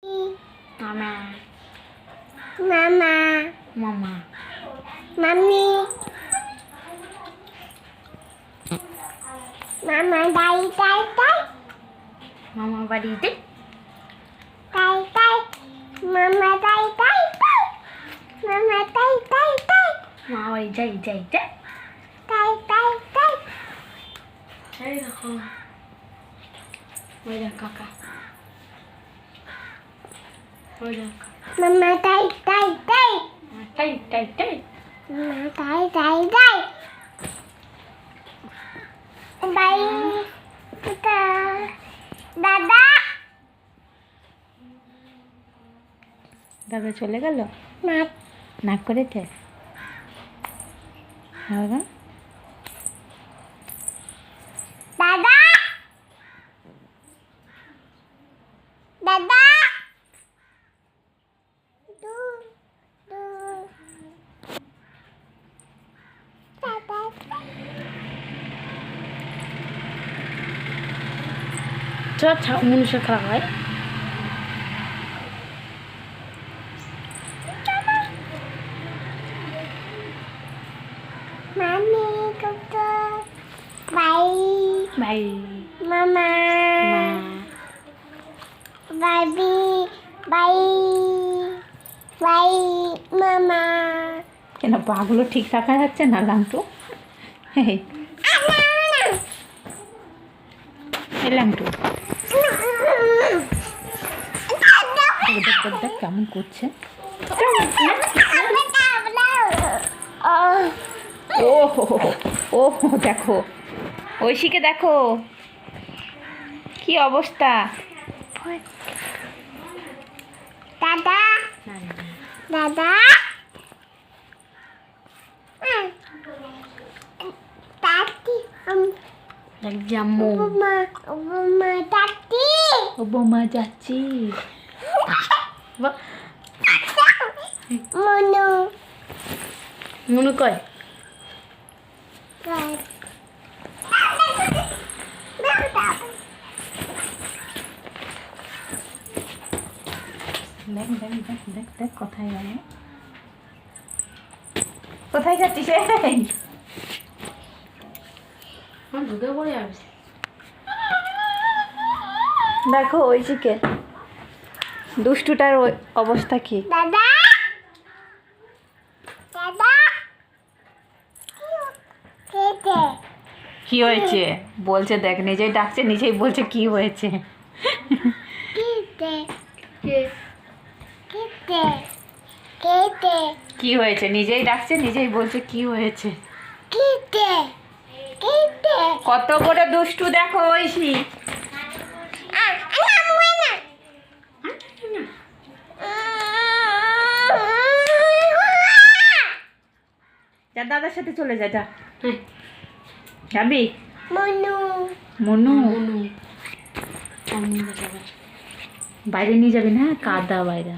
Mama. Mama. Mama. Mommy. Mama die die die. Mama বাড়িতে Die die. Mama die die die. Mama die die die. মা বাড়ি যাই যাই যাই Die die die. এই দেখো ওই দেখ কাকা ওই দেখ Mama die die die. টাই টাই টাই Mama die die die. Bye. Dada. দাদা চলে গেল না নাক করেছে দাদা দাদা দাদা দু দু দাদা চ মনুষ্য খাওয়া হয় Mami kuku bye ভাই mama মা baby bye bye mama কেন পাগুলো ঠিক রাখা যাচ্ছে না লাংটু এই লাংটু দেখ কেমন করছে ও ও দেখো ঐশীকে দেখো কি অবস্থা দাদা দাদা tati জাম্মু Oma tati ও বোমা যাচ্ছি Mono মনু কয় দেখ দেখ দেখ দেখ দেখ কোথায় গেল কোথায় যাচ্ছিস ঢুকে পড়ে আসছে দেখো ঐশীকে দুষ্টুটার অবস্থা কি দাদা দাদা কেটে কি হয়েছে বলছে দেখ নিজেই ডাকছে নিজেই বলছে কি হয়েছে কেটে কেটে কেটে কি হয়েছে নিজেই ডাকছে নিজেই বলছে কি হয়েছে কেটে কেটে কত বড় দুষ্টু দেখো ঐশী যা দাদার সাথে চলে যা যা যাবি মনু মনু বাইরে নিয়ে যাবি না কাদা বাইরে